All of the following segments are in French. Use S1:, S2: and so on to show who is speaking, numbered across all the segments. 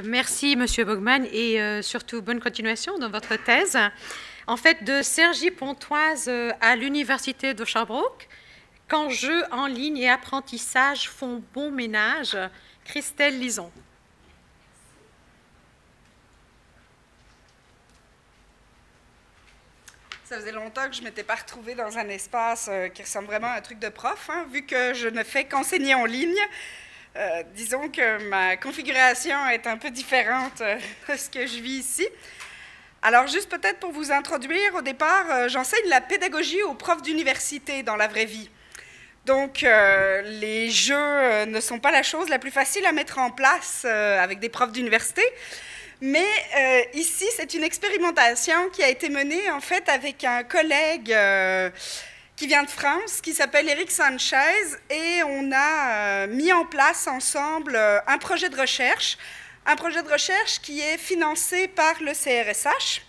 S1: Merci, Monsieur Bogman, et surtout bonne continuation dans votre thèse. En fait, de Cergy-Pontoise à l'Université de Sherbrooke, quand jeux en ligne et apprentissage font bon ménage, Christelle Lison.
S2: Ça faisait longtemps que je ne m'étais pas retrouvée dans un espace qui ressemble vraiment à un truc de prof, hein, vu que je ne fais qu'enseigner en ligne. Disons que ma configuration est un peu différente de ce que je vis ici. Alors, juste peut-être pour vous introduire, au départ, j'enseigne la pédagogie aux profs d'université dans la vraie vie. Donc, les jeux ne sont pas la chose la plus facile à mettre en place avec des profs d'université. Mais ici, c'est une expérimentation qui a été menée en fait avec un collègue qui vient de France, qui s'appelle Eric Sanchez, et on a mis en place ensemble un projet de recherche qui est financé par le CRSH.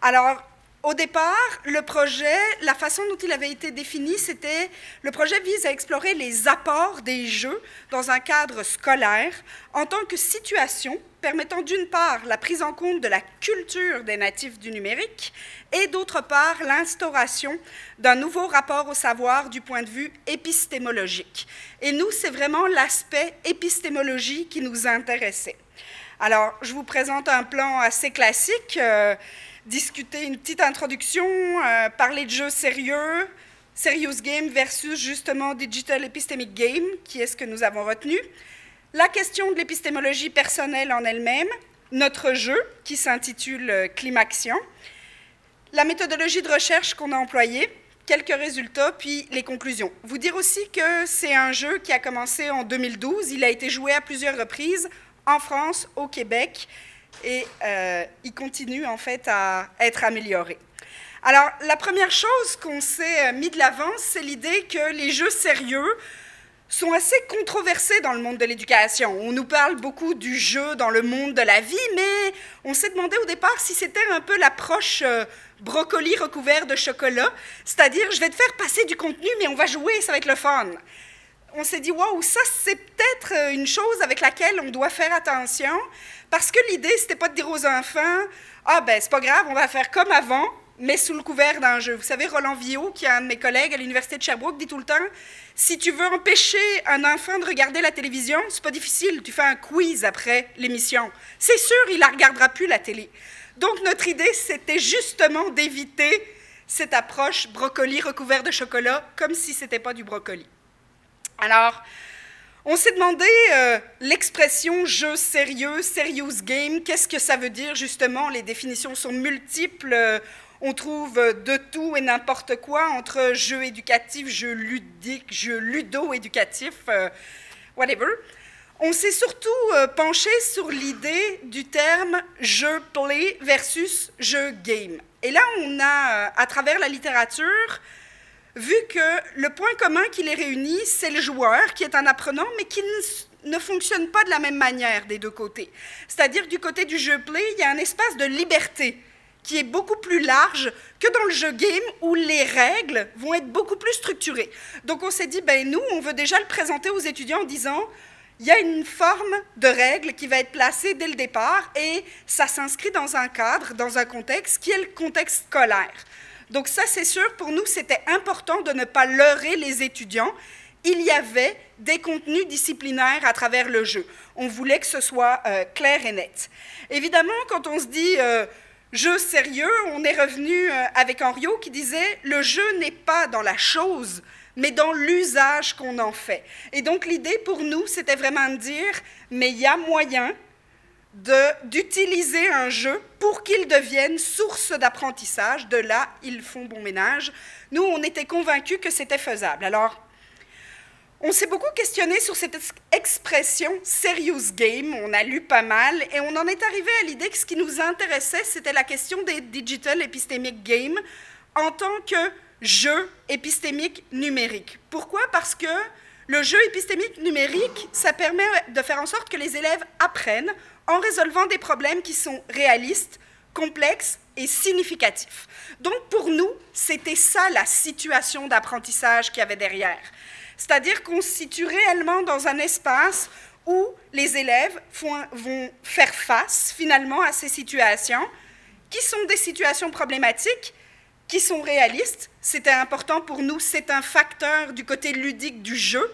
S2: Alors, au départ, le projet, la façon dont il avait été défini, c'était le projet vise à explorer les apports des jeux dans un cadre scolaire en tant que situation permettant d'une part la prise en compte de la culture des natifs du numérique et d'autre part l'instauration d'un nouveau rapport au savoir du point de vue épistémologique. Et nous, c'est vraiment l'aspect épistémologie qui nous intéressait. Alors, je vous présente un plan assez classique. Discuter une petite introduction, parler de jeux sérieux, serious game versus justement digital epistemic game, qui est ce que nous avons retenu. La question de l'épistémologie personnelle en elle-même, notre jeu qui s'intitule Climaction, la méthodologie de recherche qu'on a employée, quelques résultats, puis les conclusions. Vous dire aussi que c'est un jeu qui a commencé en 2012, il a été joué à plusieurs reprises en France, au Québec, et il continue en fait à être amélioré. Alors, la première chose qu'on s'est mis de l'avant, c'est l'idée que les jeux sérieux sont assez controversés dans le monde de l'éducation. On nous parle beaucoup du jeu dans le monde de la vie, mais on s'est demandé au départ si c'était un peu l'approche brocoli recouvert de chocolat, c'est-à-dire je vais te faire passer du contenu, mais on va jouer, ça va être le fun. On s'est dit, waouh, ça c'est peut-être une chose avec laquelle on doit faire attention, parce que l'idée, c'était pas de dire aux enfants, ah ben c'est pas grave, on va faire comme avant, mais sous le couvert d'un jeu. Vous savez, Roland Villot, qui est un de mes collègues à l'Université de Sherbrooke, dit tout le temps, si tu veux empêcher un enfant de regarder la télévision, c'est pas difficile, tu fais un quiz après l'émission. C'est sûr, il la regardera plus, la télé. Donc notre idée, c'était justement d'éviter cette approche brocoli recouvert de chocolat, comme si c'était pas du brocoli. Alors, on s'est demandé l'expression « jeu sérieux »,« serious game », qu'est-ce que ça veut dire justement? Les définitions sont multiples, on trouve de tout et n'importe quoi entre jeu éducatif, jeu ludique, jeu ludo-éducatif, whatever. On s'est surtout penché sur l'idée du terme « jeu play » versus « jeu game ». Et là, on a, à travers la littérature, vu que le point commun qui les réunit, c'est le joueur, qui est un apprenant, mais qui ne fonctionne pas de la même manière des deux côtés. C'est-à-dire, du côté du jeu play, il y a un espace de liberté qui est beaucoup plus large que dans le jeu game, où les règles vont être beaucoup plus structurées. Donc, on s'est dit, ben nous, on veut déjà le présenter aux étudiants en disant, il y a une forme de règle qui va être placée dès le départ, et ça s'inscrit dans un cadre, dans un contexte, qui est le contexte scolaire. Donc ça, c'est sûr, pour nous, c'était important de ne pas leurrer les étudiants. Il y avait des contenus disciplinaires à travers le jeu. On voulait que ce soit clair et net. Évidemment, quand on se dit jeu sérieux, on est revenu avec Henriot qui disait « le jeu n'est pas dans la chose, mais dans l'usage qu'on en fait ». Et donc l'idée pour nous, c'était vraiment de dire « mais il y a moyen » d'utiliser un jeu pour qu'il devienne source d'apprentissage. De là, ils font bon ménage. Nous, on était convaincus que c'était faisable. Alors, on s'est beaucoup questionné sur cette expression « serious game ». On a lu pas mal et on en est arrivé à l'idée que ce qui nous intéressait, c'était la question des digital epistemic games en tant que jeu épistémique numérique. Pourquoi? Parce que le jeu épistémique numérique, ça permet de faire en sorte que les élèves apprennent en résolvant des problèmes qui sont réalistes, complexes et significatifs. Donc, pour nous, c'était ça la situation d'apprentissage qu'il y avait derrière. C'est-à-dire qu'on se situe réellement dans un espace où les élèves vont faire face finalement à ces situations qui sont des situations problématiques, qui sont réalistes. C'était important pour nous, c'est un facteur du côté ludique du jeu,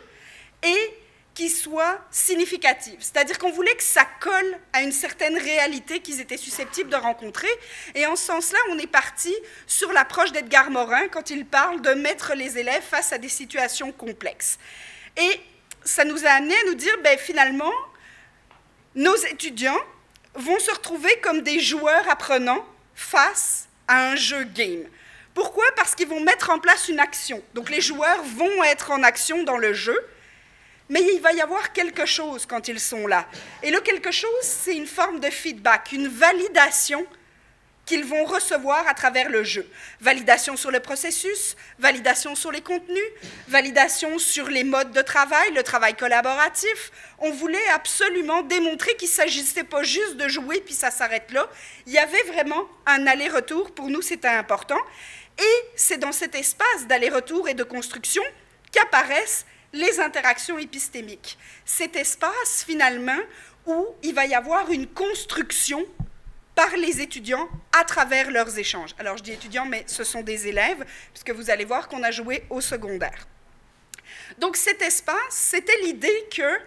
S2: et qui soit significative. C'est-à-dire qu'on voulait que ça colle à une certaine réalité qu'ils étaient susceptibles de rencontrer. Et en ce sens-là, on est parti sur l'approche d'Edgar Morin quand il parle de mettre les élèves face à des situations complexes. Et ça nous a amené à nous dire, ben, finalement, nos étudiants vont se retrouver comme des joueurs apprenants face à un jeu game. Pourquoi? Parce qu'ils vont mettre en place une action. Donc les joueurs vont être en action dans le jeu, mais il va y avoir quelque chose quand ils sont là. Et le quelque chose, c'est une forme de feedback, une validation qu'ils vont recevoir à travers le jeu. Validation sur le processus, validation sur les contenus, validation sur les modes de travail, le travail collaboratif. On voulait absolument démontrer qu'il ne s'agissait pas juste de jouer puis ça s'arrête là. Il y avait vraiment un aller-retour. Pour nous, c'était important. Et c'est dans cet espace d'aller-retour et de construction qu'apparaissent les interactions épistémiques. Cet espace, finalement, où il va y avoir une construction par les étudiants à travers leurs échanges. Alors, je dis étudiants, mais ce sont des élèves, puisque vous allez voir qu'on a joué au secondaire. Donc, cet espace, c'était l'idée que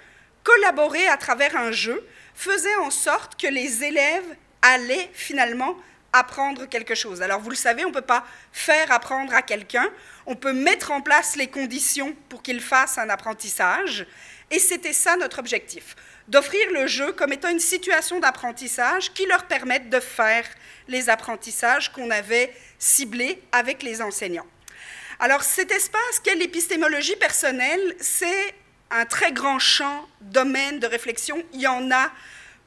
S2: collaborer à travers un jeu faisait en sorte que les élèves allaient, finalement, apprendre quelque chose. Alors, vous le savez, on ne peut pas faire apprendre à quelqu'un, on peut mettre en place les conditions pour qu'il fasse un apprentissage, et c'était ça notre objectif, d'offrir le jeu comme étant une situation d'apprentissage qui leur permette de faire les apprentissages qu'on avait ciblés avec les enseignants. Alors, cet espace qu'est l'épistémologie personnelle, c'est un très grand champ, domaine de réflexion, il y en a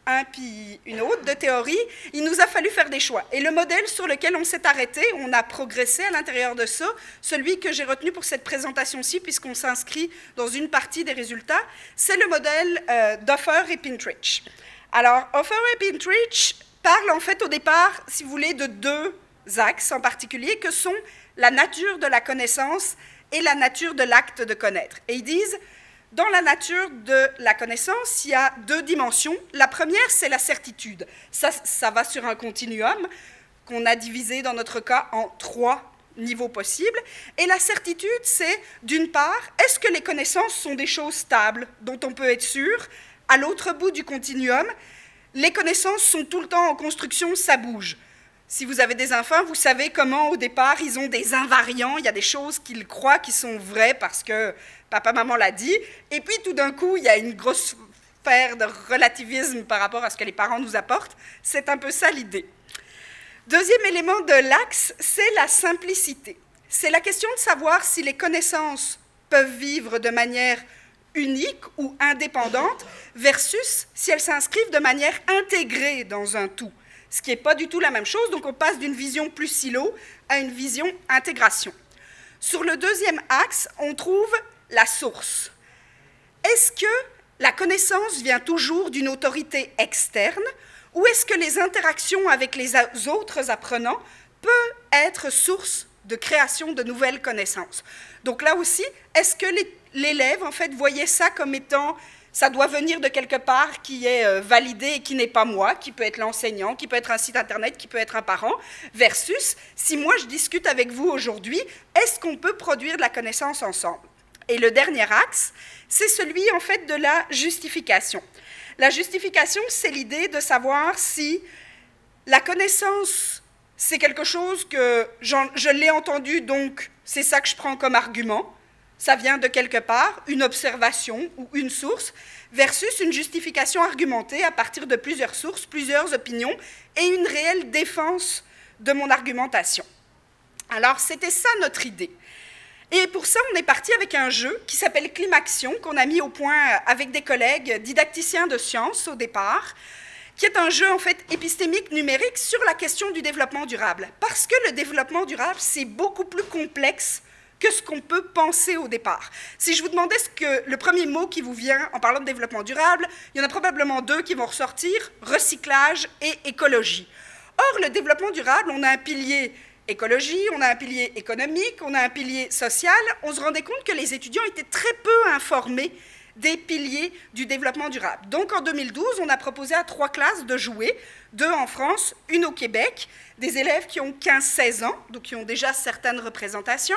S2: un puis une autre de théorie, il nous a fallu faire des choix. Et le modèle sur lequel on s'est arrêté, on a progressé à l'intérieur de ça, celui que j'ai retenu pour cette présentation-ci, puisqu'on s'inscrit dans une partie des résultats, c'est le modèle d'Hoffer et Pintrich. Alors, Hoffer et Pintrich parlent en fait au départ, si vous voulez, de deux axes en particulier, que sont la nature de la connaissance et la nature de l'acte de connaître. Et ils disent, dans la nature de la connaissance, il y a deux dimensions. La première, c'est la certitude. Ça va sur un continuum qu'on a divisé, dans notre cas, en 3 niveaux possibles. Et la certitude, c'est, d'une part, est-ce que les connaissances sont des choses stables, dont on peut être sûr? À l'autre bout du continuum, les connaissances sont tout le temps en construction, ça bouge. Si vous avez des enfants, vous savez comment, au départ, ils ont des invariants. Il y a des choses qu'ils croient qui sont vraies parce que papa, maman l'a dit. Et puis, tout d'un coup, il y a une grosse sphère de relativisme par rapport à ce que les parents nous apportent. C'est un peu ça l'idée. Deuxième élément de l'axe, c'est la simplicité. C'est la question de savoir si les connaissances peuvent vivre de manière unique ou indépendante versus si elles s'inscrivent de manière intégrée dans un tout. Ce qui n'est pas du tout la même chose, donc on passe d'une vision plus silo à une vision intégration. Sur le deuxième axe, on trouve la source. Est-ce que la connaissance vient toujours d'une autorité externe ou est-ce que les interactions avec les autres apprenants peuvent être source de création de nouvelles connaissances? Donc là aussi, est-ce que l'élève, en fait, voyait ça comme étant... Ça doit venir de quelque part qui est validé et qui n'est pas moi, qui peut être l'enseignant, qui peut être un site internet, qui peut être un parent, versus si moi je discute avec vous aujourd'hui, est-ce qu'on peut produire de la connaissance ensemble? Et le dernier axe, c'est celui en fait de la justification. La justification, c'est l'idée de savoir si la connaissance, c'est quelque chose que je l'ai entendu, donc c'est ça que je prends comme argument. Ça vient de quelque part, une observation ou une source, versus une justification argumentée à partir de plusieurs sources, plusieurs opinions, et une réelle défense de mon argumentation. Alors, c'était ça notre idée. Et pour ça, on est parti avec un jeu qui s'appelle Climaction, qu'on a mis au point avec des collègues didacticiens de sciences au départ, qui est un jeu en fait épistémique numérique sur la question du développement durable. Parce que le développement durable, c'est beaucoup plus complexe que ce qu'on peut penser au départ. Si je vous demandais le premier mot qui vous vient en parlant de développement durable, il y en a probablement 2 qui vont ressortir, recyclage et écologie. Or, le développement durable, on a un pilier écologie, on a un pilier économique, on a un pilier social. On se rendait compte que les étudiants étaient très peu informés des piliers du développement durable. Donc en 2012, on a proposé à 3 classes de jouer, 2 en France, 1 au Québec, des élèves qui ont 15-16 ans, donc qui ont déjà certaines représentations.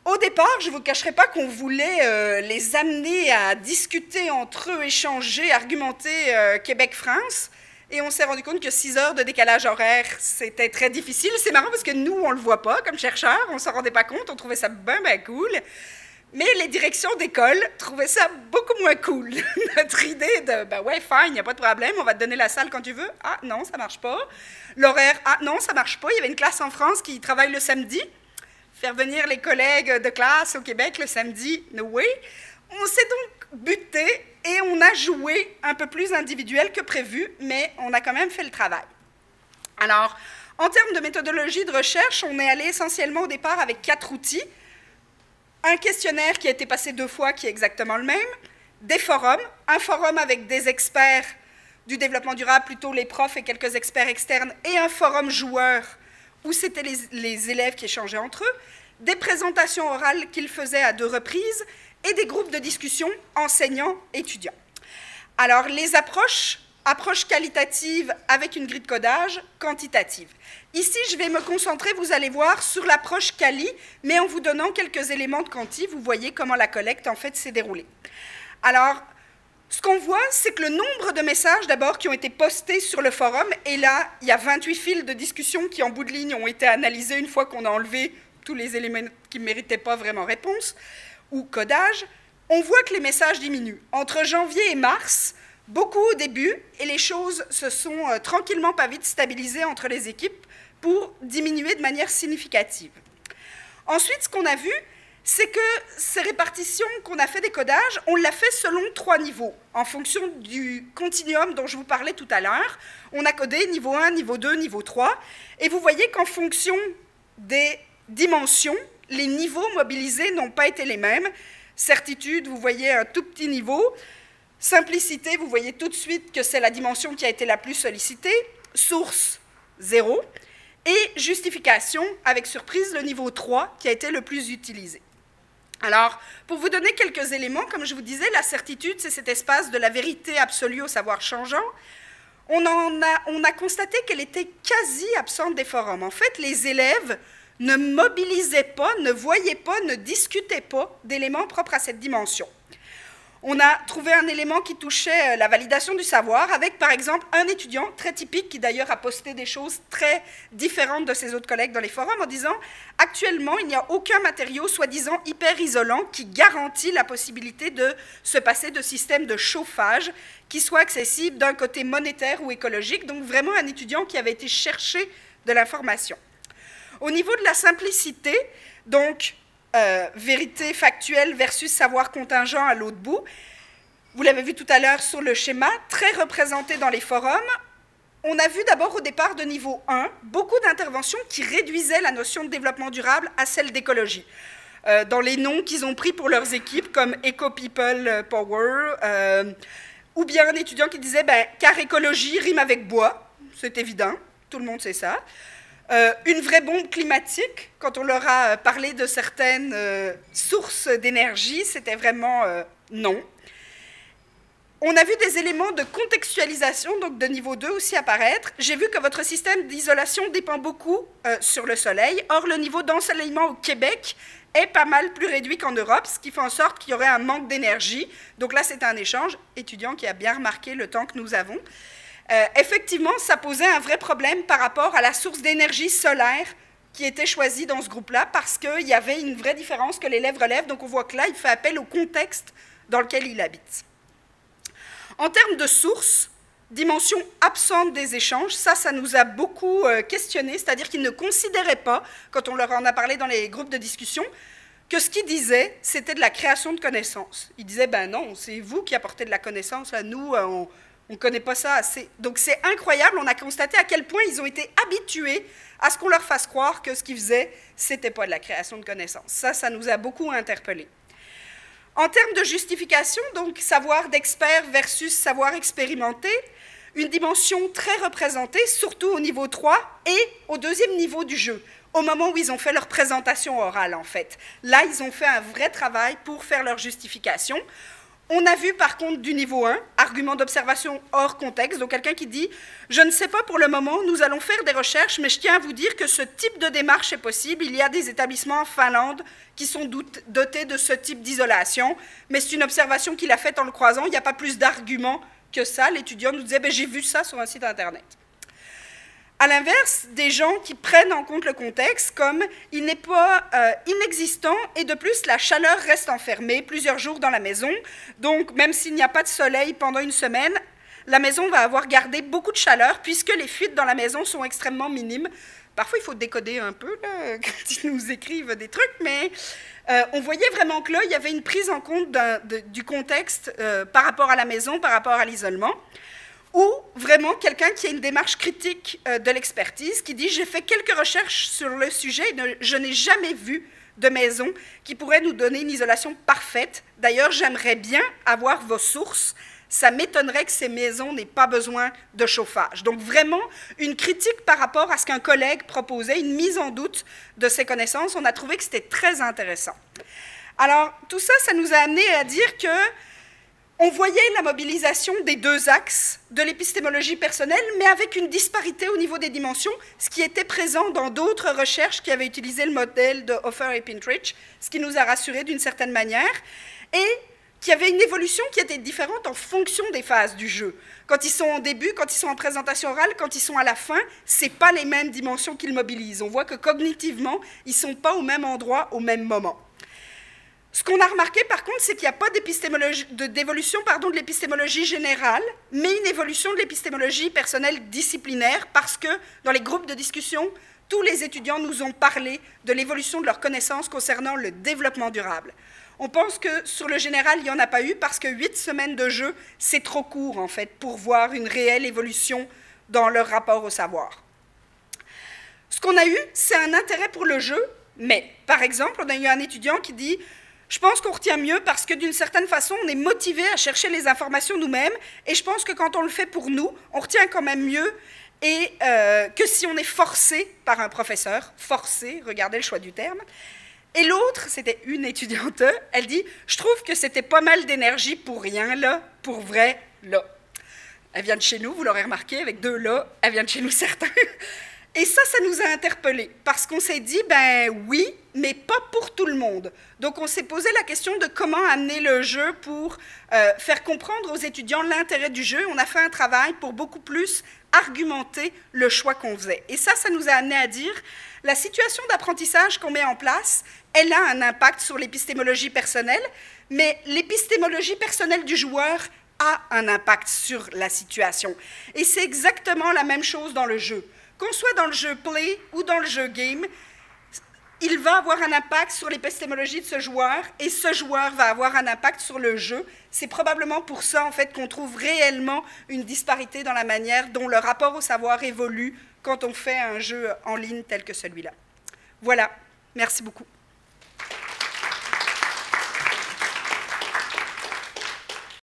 S2: Au départ, je ne vous cacherai pas qu'on voulait les amener à discuter entre eux, échanger, argumenter Québec-France. Et on s'est rendu compte que 6 heures de décalage horaire, c'était très difficile. C'est marrant parce que nous, on ne le voit pas comme chercheurs, on ne s'en rendait pas compte, on trouvait ça ben cool. Mais les directions d'école trouvaient ça beaucoup moins cool. Notre idée de, ben ouais, fine, il n'y a pas de problème, on va te donner la salle quand tu veux. Ah non, ça ne marche pas. L'horaire, ah non, ça ne marche pas. Il y avait une classe en France qui travaille le samedi. Faire venir les collègues de classe au Québec le samedi, no way. On s'est donc buté et on a joué un peu plus individuel que prévu, mais on a quand même fait le travail. Alors, en termes de méthodologie de recherche, on est allé essentiellement au départ avec 4 outils. Un questionnaire qui a été passé 2 fois, qui est exactement le même. Des forums, un forum avec des experts du développement durable, plutôt les profs et quelques experts externes, et un forum joueur où c'était les élèves qui échangeaient entre eux, des présentations orales qu'ils faisaient à 2 reprises, et des groupes de discussion enseignants-étudiants. Alors, les approches qualitatives avec une grille de codage quantitative. Ici, je vais me concentrer, vous allez voir, sur l'approche quali, mais en vous donnant quelques éléments de quanti, vous voyez comment la collecte, en fait, s'est déroulée. Alors, ce qu'on voit, c'est que le nombre de messages, d'abord, qui ont été postés sur le forum, et là, il y a 28 fils de discussion qui, en bout de ligne, ont été analysés une fois qu'on a enlevé tous les éléments qui ne méritaient pas vraiment réponse, ou codage, on voit que les messages diminuent. Entre janvier et mars, beaucoup au début, et les choses se sont tranquillement pas vite stabilisées entre les équipes pour diminuer de manière significative. Ensuite, ce qu'on a vu, c'est que ces répartitions qu'on a fait des codages, on l'a fait selon 3 niveaux, en fonction du continuum dont je vous parlais tout à l'heure. On a codé niveau 1, niveau 2, niveau 3, et vous voyez qu'en fonction des dimensions, les niveaux mobilisés n'ont pas été les mêmes. Certitude, vous voyez un tout petit niveau. Simplicité, vous voyez tout de suite que c'est la dimension qui a été la plus sollicitée. Source, 0. Et justification, avec surprise, le niveau 3 qui a été le plus utilisé. Alors, pour vous donner quelques éléments, comme je vous disais, la certitude, c'est cet espace de la vérité absolue au savoir changeant. On a constaté qu'elle était quasi absente des forums. En fait, les élèves ne mobilisaient pas, ne voyaient pas, ne discutaient pas d'éléments propres à cette dimension. On a trouvé un élément qui touchait la validation du savoir avec, par exemple, un étudiant très typique qui d'ailleurs a posté des choses très différentes de ses autres collègues dans les forums en disant « Actuellement, il n'y a aucun matériau soi-disant hyper isolant qui garantit la possibilité de se passer de systèmes de chauffage qui soient accessibles d'un côté monétaire ou écologique. » Donc vraiment un étudiant qui avait été chercher de l'information. Au niveau de la simplicité, donc vérité factuelle versus savoir contingent à l'autre bout, vous l'avez vu tout à l'heure sur le schéma, très représenté dans les forums. On a vu d'abord au départ de niveau 1 beaucoup d'interventions qui réduisaient la notion de développement durable à celle d'écologie. Dans les noms qu'ils ont pris pour leurs équipes, comme Eco People Power, ou bien un étudiant qui disait car écologie rime avec bois, c'est évident, tout le monde sait ça. Une vraie bombe climatique, quand on leur a parlé de certaines sources d'énergie, c'était vraiment non. On a vu des éléments de contextualisation, donc de niveau 2 aussi apparaître. J'ai vu que votre système d'isolation dépend beaucoup sur le soleil. Or, le niveau d'ensoleillement au Québec est pas mal plus réduit qu'en Europe, ce qui fait en sorte qu'il y aurait un manque d'énergie. Donc là, c'est un échange étudiant qui a bien remarqué le temps que nous avons. Effectivement, ça posait un vrai problème par rapport à la source d'énergie solaire qui était choisie dans ce groupe-là, parce qu'il y avait une vraie différence que l'élève relève. Donc on voit que là, il fait appel au contexte dans lequel il habite. En termes de sources, dimension absente des échanges, ça nous a beaucoup questionné, c'est-à-dire qu'ils ne considéraient pas, quand on leur en a parlé dans les groupes de discussion, que ce qu'ils disaient, c'était de la création de connaissances. Ils disaient, non, c'est vous qui apportez de la connaissance, là, nous, on ne connaît pas ça assez. Donc c'est incroyable, on a constaté à quel point ils ont été habitués à ce qu'on leur fasse croire que ce qu'ils faisaient, ce n'était pas de la création de connaissances. Ça nous a beaucoup interpellés. En termes de justification, donc savoir d'expert versus savoir expérimenté, une dimension très représentée, surtout au niveau 3 et au deuxième niveau du jeu, au moment où ils ont fait leur présentation orale en fait. Là, ils ont fait un vrai travail pour faire leur justification. On a vu par contre du niveau 1, argument d'observation hors contexte, donc quelqu'un qui dit « Je ne sais pas pour le moment, nous allons faire des recherches, mais je tiens à vous dire que ce type de démarche est possible. Il y a des établissements en Finlande qui sont dotés de ce type d'isolation, mais c'est une observation qu'il a faite en le croisant, il n'y a pas plus d'arguments que ça. » L'étudiant nous disait « J'ai vu ça sur un site internet. » À l'inverse, des gens qui prennent en compte le contexte, comme il n'est pas inexistant, et de plus, la chaleur reste enfermée plusieurs jours dans la maison, donc même s'il n'y a pas de soleil pendant une semaine, la maison va avoir gardé beaucoup de chaleur, puisque les fuites dans la maison sont extrêmement minimes. Parfois, il faut décoder un peu là, quand ils nous écrivent des trucs, mais on voyait vraiment que là, il y avait une prise en compte du contexte par rapport à la maison, par rapport à l'isolement. Ou vraiment quelqu'un qui a une démarche critique de l'expertise, qui dit « J'ai fait quelques recherches sur le sujet et je n'ai jamais vu de maison qui pourrait nous donner une isolation parfaite. D'ailleurs, j'aimerais bien avoir vos sources. Ça m'étonnerait que ces maisons n'aient pas besoin de chauffage. » Donc vraiment, une critique par rapport à ce qu'un collègue proposait, une mise en doute de ses connaissances. On a trouvé que c'était très intéressant. Alors, tout ça, ça nous a amené à dire que on voyait la mobilisation des deux axes de l'épistémologie personnelle, mais avec une disparité au niveau des dimensions, ce qui était présent dans d'autres recherches qui avaient utilisé le modèle de Hofer et Pintrich, ce qui nous a rassurés d'une certaine manière, et qu'il y avait une évolution qui était différente en fonction des phases du jeu. Quand ils sont en début, quand ils sont en présentation orale, quand ils sont à la fin, ce n'est pas les mêmes dimensions qu'ils mobilisent. On voit que cognitivement, ils ne sont pas au même endroit au même moment. Ce qu'on a remarqué, par contre, c'est qu'il n'y a pas d'évolution de l'épistémologie générale, mais une évolution de l'épistémologie personnelle disciplinaire, parce que dans les groupes de discussion, tous les étudiants nous ont parlé de l'évolution de leurs connaissances concernant le développement durable. On pense que sur le général, il n'y en a pas eu, parce que 8 semaines de jeu, c'est trop court, en fait, pour voir une réelle évolution dans leur rapport au savoir. Ce qu'on a eu, c'est un intérêt pour le jeu, mais, par exemple, on a eu un étudiant qui dit « Je pense qu'on retient mieux parce que d'une certaine façon, on est motivé à chercher les informations nous-mêmes et je pense que quand on le fait pour nous, on retient quand même mieux et, que si on est forcé par un professeur. Forcé, regardez le choix du terme. Et l'autre, c'était une étudiante, elle dit « Je trouve que c'était pas mal d'énergie pour rien, là, pour vrai, là. » Elle vient de chez nous, vous l'aurez remarqué, avec 2 là, elle vient de chez nous certains. Et ça nous a interpellés, parce qu'on s'est dit, ben oui, mais pas pour tout le monde. Donc on s'est posé la question de comment amener le jeu pour faire comprendre aux étudiants l'intérêt du jeu. On a fait un travail pour beaucoup plus argumenter le choix qu'on faisait. Et ça nous a amené à dire, la situation d'apprentissage qu'on met en place, elle a un impact sur l'épistémologie personnelle, mais l'épistémologie personnelle du joueur a un impact sur la situation. Et c'est exactement la même chose dans le jeu. Qu'on soit dans le jeu play ou dans le jeu game, il va avoir un impact sur l'épistémologie de ce joueur et ce joueur va avoir un impact sur le jeu. C'est probablement pour ça en fait, qu'on trouve réellement une disparité dans la manière dont le rapport au savoir évolue quand on fait un jeu en ligne tel que celui-là. Voilà, merci beaucoup.